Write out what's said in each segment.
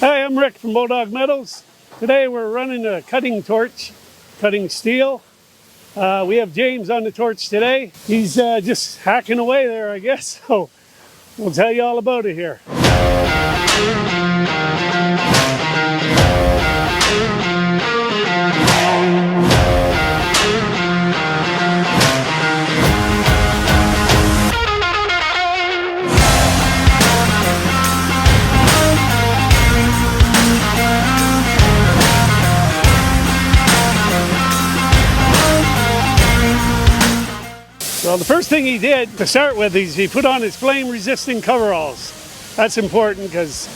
Hi, I'm Rick from Bulldog Metals. Today we're running a cutting torch, cutting steel. We have James on the torch today. He's just hacking away there, I guess. So we'll tell you all about it here. Well, the first thing he did to start with is he put on his flame-resistant coveralls. That's important because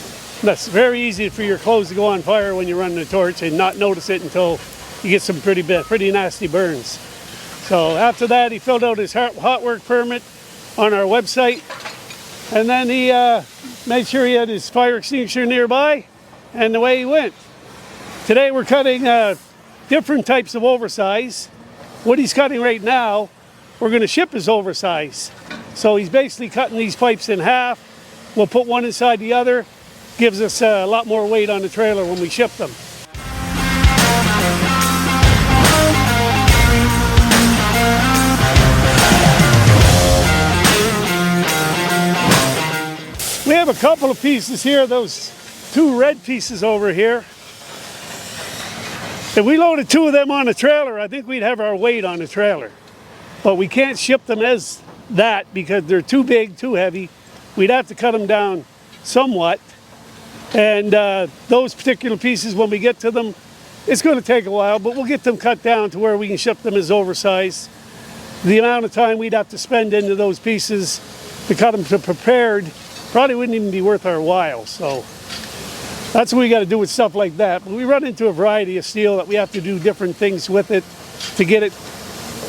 that's very easy for your clothes to go on fire when you're running a torch and not notice it until you get some pretty nasty burns. So after that, he filled out his hot work permit on our website, and then he made sure he had his fire extinguisher nearby, and away he went. Today we're cutting different types of oversize. What he's cutting right now, we're going to ship as oversize. So he's basically cutting these pipes in half. We'll put one inside the other. Gives us a lot more weight on the trailer when we ship them. We have a couple of pieces here, those two red pieces over here. If we loaded two of them on a trailer, I think we'd have our weight on the trailer. But we can't ship them as that because they're too big, too heavy. We'd have to cut them down somewhat. And those particular pieces, when we get to them, it's going to take a while, but we'll get them cut down to where we can ship them as oversized. The amount of time we'd have to spend into those pieces to cut them to prepared probably wouldn't even be worth our while. So that's what we got to do with stuff like that. But we run into a variety of steel that we have to do different things with it to get it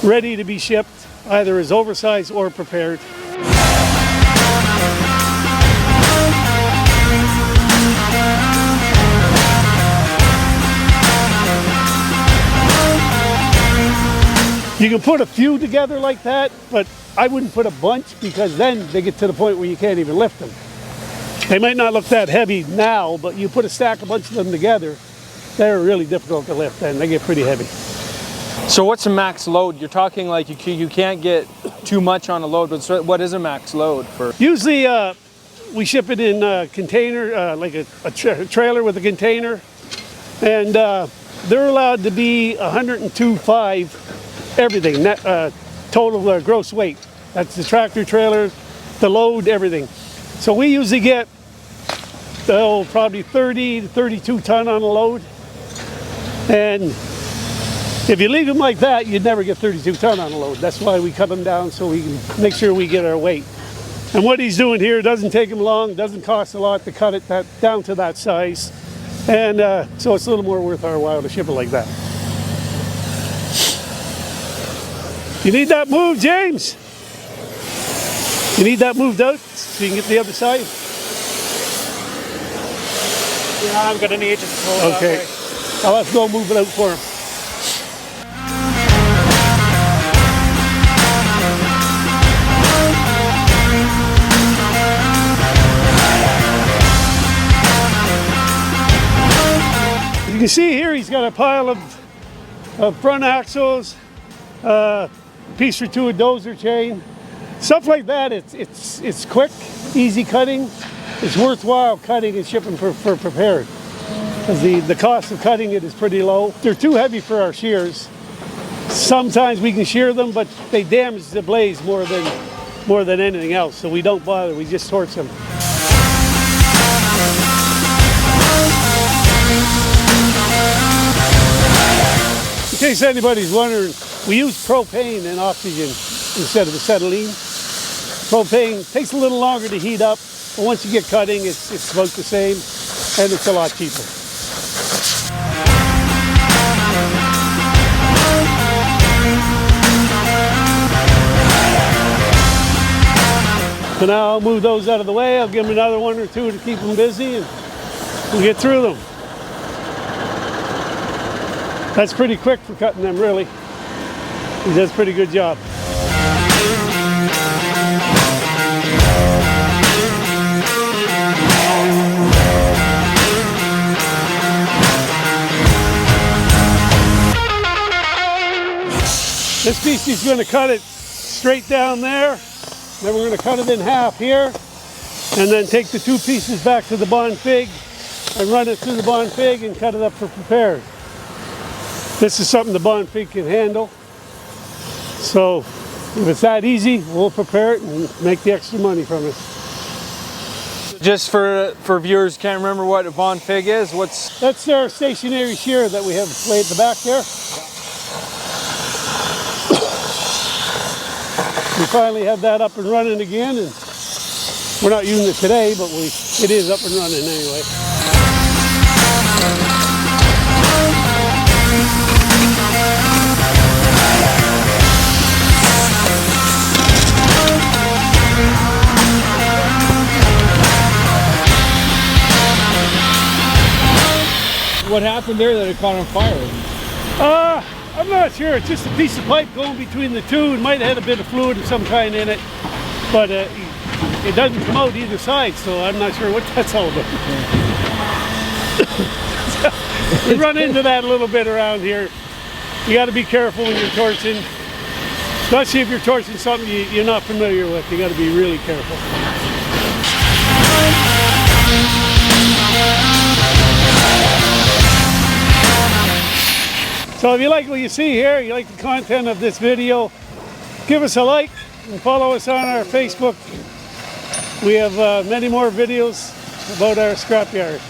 ready to be shipped, either as oversized or prepared. You can put a few together like that, but I wouldn't put a bunch because then they get to the point where you can't even lift them. They might not look that heavy now, but you put a bunch of them together, they're really difficult to lift and they get pretty heavy. So what's a max load? You're talking like you can't get too much on a load, but what is a max load for? Usually we ship it in a container, like a trailer with a container, and they're allowed to be 102.5 everything, total gross weight. That's the tractor trailer, the load, everything. So we usually get probably 30 to 32 ton on a load, and if you leave them like that, you'd never get 32 ton on a load. That's why we cut them down so we can make sure we get our weight. And what he's doing here doesn't take him long, doesn't cost a lot to cut it down to that size. And so it's a little more worth our while to ship it like that. You need that moved, James? You need that moved out so you can get to the other side? Yeah, I'm going to need to pull it okay. that way. I'll have to go move it out for him. You can see here he's got a pile of front axles, piece or two of dozer chain, stuff like that. It's quick, easy cutting. It's worthwhile cutting and shipping for prepared because the cost of cutting it is pretty low. They're too heavy for our shears. Sometimes we can shear them, but they damage the blades more than anything else. So we don't bother. We just torch them. In case anybody's wondering, we use propane and oxygen instead of acetylene. Propane takes a little longer to heat up, but once you get cutting, it's about the same, and it's a lot cheaper. So now I'll move those out of the way. I'll give them another one or two to keep them busy, and we'll get through them. That's pretty quick for cutting them, really. He does a pretty good job. This piece is going to cut it straight down there. Then we're going to cut it in half here. And then take the two pieces back to the bond fig and run it through the bond fig and cut it up for prepared. This is something the bond fig can handle. So if it's that easy, we'll prepare it and make the extra money from it. Just for viewers who can't remember what a bond fig is, That's our stationary shear that we have laid at the back there. We finally have that up and running again, and we're not using it today, but it is up and running anyway. what happened there that it caught on fire? I'm not sure. It's just a piece of pipe going between the two. It might have had a bit of fluid of some kind in it, but it doesn't come out either side, so I'm not sure what that's all about. We run into that a little bit around here. You got to be careful when you're torching, especially if you're torching something you're not familiar with. You got to be really careful. So if you like what you see here, you like the content of this video, give us a like and follow us on our Facebook. We have many more videos about our scrapyard.